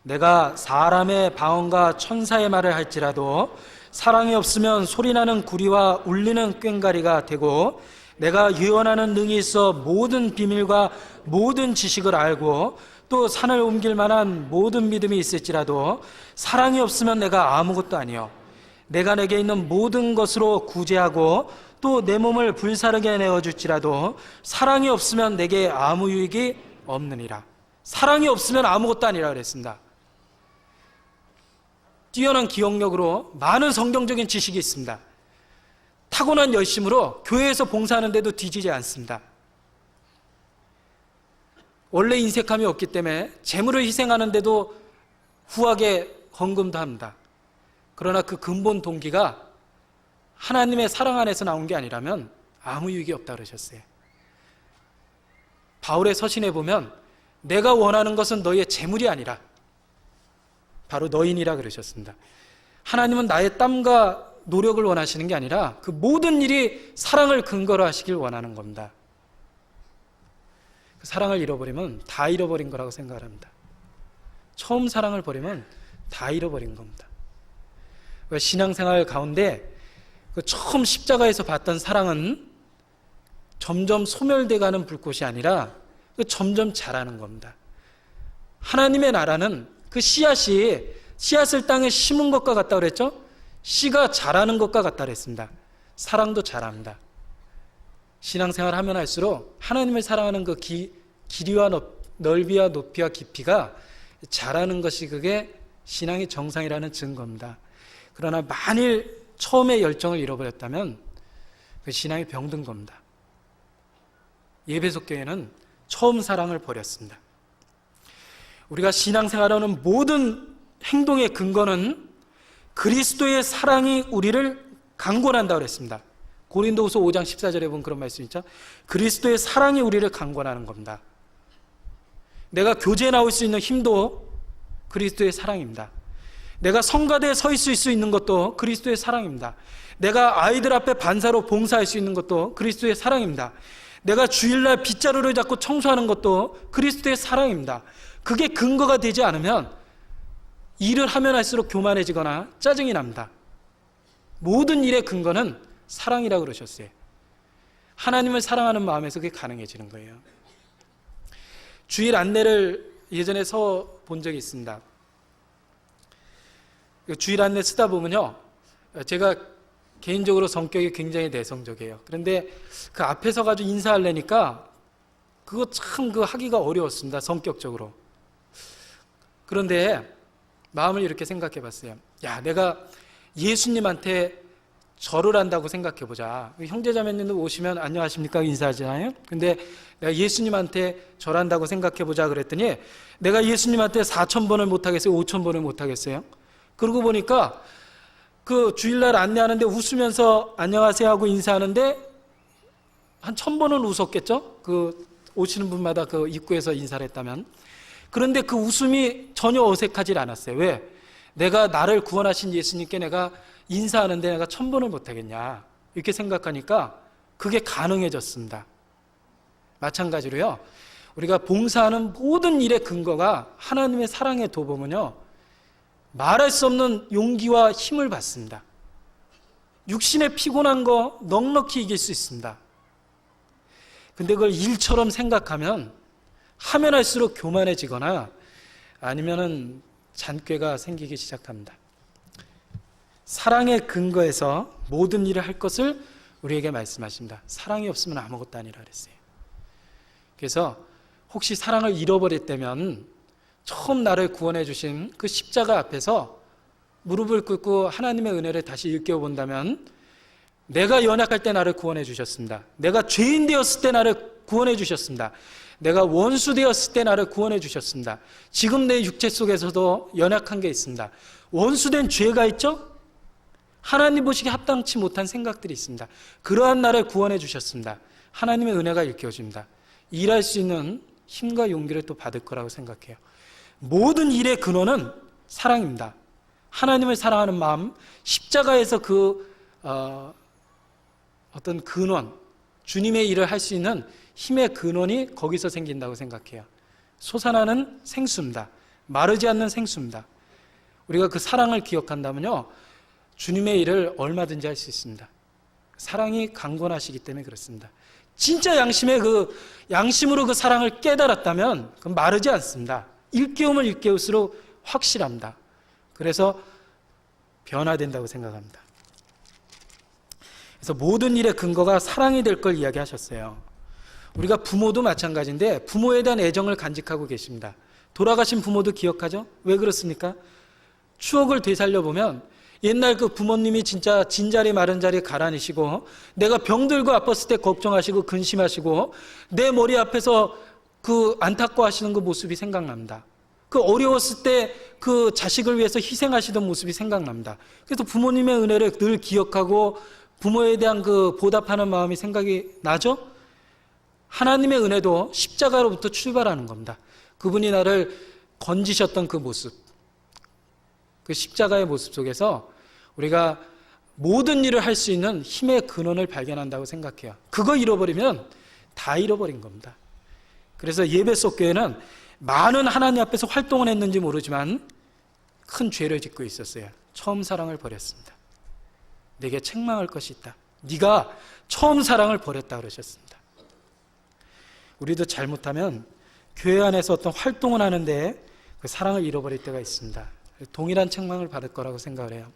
내가 사람의 방언과 천사의 말을 할지라도 사랑이 없으면 소리나는 구리와 울리는 꽹과리가 되고, 내가 예언하는 능이 있어 모든 비밀과 모든 지식을 알고 또 산을 옮길 만한 모든 믿음이 있을지라도 사랑이 없으면 내가 아무것도 아니요, 내가 내게 있는 모든 것으로 구제하고 또 내 몸을 불사르게 내어줄지라도 사랑이 없으면 내게 아무 유익이 없느니라. 사랑이 없으면 아무것도 아니라 그랬습니다. 뛰어난 기억력으로 많은 성경적인 지식이 있습니다. 타고난 열심으로 교회에서 봉사하는데도 뒤지지 않습니다. 원래 인색함이 없기 때문에 재물을 희생하는데도 후하게 헌금도 합니다. 그러나 그 근본 동기가 하나님의 사랑 안에서 나온 게 아니라면 아무 유익이 없다 그러셨어요. 바울의 서신에 보면 내가 원하는 것은 너희의 재물이 아니라 바로 너희니라 그러셨습니다. 하나님은 나의 땀과 노력을 원하시는 게 아니라 그 모든 일이 사랑을 근거로 하시길 원하는 겁니다. 그 사랑을 잃어버리면 다 잃어버린 거라고 생각을 합니다. 처음 사랑을 버리면 다 잃어버린 겁니다. 신앙생활 가운데 그 처음 십자가에서 봤던 사랑은 점점 소멸돼가는 불꽃이 아니라 그 점점 자라는 겁니다. 하나님의 나라는 그 씨앗을 땅에 심은 것과 같다 그랬죠? 씨가 자라는 것과 같다 그랬습니다. 사랑도 자랍니다. 신앙생활 하면 할수록 하나님을 사랑하는 그 길이와 넓이와 높이와 깊이가 자라는 것이 그게 신앙의 정상이라는 증거입니다. 그러나 만일 처음에 열정을 잃어버렸다면 그 신앙이 병든 겁니다. 예배소 교회는 처음 사랑을 버렸습니다. 우리가 신앙생활하는 모든 행동의 근거는 그리스도의 사랑이 우리를 강권한다고 그랬습니다. 고린도후서 5장 14절에 보면 그런 말씀 있죠. 그리스도의 사랑이 우리를 강권하는 겁니다. 내가 교제에 나올 수 있는 힘도 그리스도의 사랑입니다. 내가 성가대에 서 있을 수 있는 것도 그리스도의 사랑입니다. 내가 아이들 앞에 반사로 봉사할 수 있는 것도 그리스도의 사랑입니다. 내가 주일날 빗자루를 잡고 청소하는 것도 그리스도의 사랑입니다. 그게 근거가 되지 않으면 일을 하면 할수록 교만해지거나 짜증이 납니다. 모든 일의 근거는 사랑이라고 그러셨어요. 하나님을 사랑하는 마음에서 그게 가능해지는 거예요. 주일 안내를 예전에 서 본 적이 있습니다. 주일 안내 쓰다 보면요, 제가 개인적으로 성격이 굉장히 내성적이에요. 그런데 그 앞에 서가지고 인사하려니까 그거 참 하기가 어려웠습니다. 성격적으로. 그런데 마음을 이렇게 생각해 봤어요. 야, 내가 예수님한테 절을 한다고 생각해 보자. 형제자매님들 오시면 안녕하십니까 인사하잖아요. 근데 내가 예수님한테 절한다고 생각해 보자 그랬더니 내가 예수님한테 4,000번을 못 하겠어요? 5,000번을 못 하겠어요? 그러고 보니까 그 주일날 안내하는데 웃으면서 안녕하세요 하고 인사하는데 한 1,000번은 웃었겠죠? 그 오시는 분마다 그 입구에서 인사를 했다면. 그런데 그 웃음이 전혀 어색하지 않았어요. 왜? 내가 나를 구원하신 예수님께 내가 인사하는데 내가 1,000번을 못하겠냐 이렇게 생각하니까 그게 가능해졌습니다. 마찬가지로요, 우리가 봉사하는 모든 일의 근거가 하나님의 사랑의 도범은요, 말할 수 없는 용기와 힘을 받습니다. 육신의 피곤한 거 넉넉히 이길 수 있습니다. 근데 그걸 일처럼 생각하면 하면 할수록 교만해지거나 아니면은 잔꾀가 생기기 시작합니다. 사랑의 근거에서 모든 일을 할 것을 우리에게 말씀하십니다. 사랑이 없으면 아무것도 아니라 그랬어요. 그래서 혹시 사랑을 잃어버렸다면 처음 나를 구원해 주신 그 십자가 앞에서 무릎을 꿇고 하나님의 은혜를 다시 일깨워 본다면, 내가 연약할 때 나를 구원해 주셨습니다. 내가 죄인 되었을 때 나를 구원해 주셨습니다. 내가 원수 되었을 때 나를 구원해 주셨습니다. 지금 내 육체 속에서도 연약한 게 있습니다. 원수된 죄가 있죠? 하나님 보시기에 합당치 못한 생각들이 있습니다. 그러한 나를 구원해 주셨습니다. 하나님의 은혜가 일깨워집니다. 일할 수 있는 힘과 용기를 또 받을 거라고 생각해요. 모든 일의 근원은 사랑입니다. 하나님을 사랑하는 마음, 십자가에서 어떤 근원, 주님의 일을 할 수 있는 힘의 근원이 거기서 생긴다고 생각해요. 솟아나는 생수입니다. 마르지 않는 생수입니다. 우리가 그 사랑을 기억한다면요, 주님의 일을 얼마든지 할 수 있습니다. 사랑이 강건하시기 때문에 그렇습니다. 진짜 양심으로 그 사랑을 깨달았다면 그건 마르지 않습니다. 일깨우면 일깨울수록 확실합니다. 그래서 변화된다고 생각합니다. 그래서 모든 일의 근거가 사랑이 될 걸 이야기하셨어요. 우리가 부모도 마찬가지인데 부모에 대한 애정을 간직하고 계십니다. 돌아가신 부모도 기억하죠? 왜 그렇습니까? 추억을 되살려보면 옛날 그 부모님이 진짜 진자리 마른 자리 가라니시고 내가 병들고 아팠을 때 걱정하시고 근심하시고 내 머리 앞에서 그 안타까워하시는 그 모습이 생각납니다. 그 어려웠을 때 그 자식을 위해서 희생하시던 모습이 생각납니다. 그래서 부모님의 은혜를 늘 기억하고 부모에 대한 그 보답하는 마음이 생각이 나죠? 하나님의 은혜도 십자가로부터 출발하는 겁니다. 그분이 나를 건지셨던 그 모습, 그 십자가의 모습 속에서 우리가 모든 일을 할 수 있는 힘의 근원을 발견한다고 생각해요. 그거 잃어버리면 다 잃어버린 겁니다. 그래서 예배속 교회는 많은 하나님 앞에서 활동을 했는지 모르지만 큰 죄를 짓고 있었어요. 처음 사랑을 버렸습니다. 내게 책망할 것이 있다. 네가 처음 사랑을 버렸다 그러셨습니다. 우리도 잘못하면 교회 안에서 어떤 활동을 하는데 그 사랑을 잃어버릴 때가 있습니다. 동일한 책망을 받을 거라고 생각을 해요.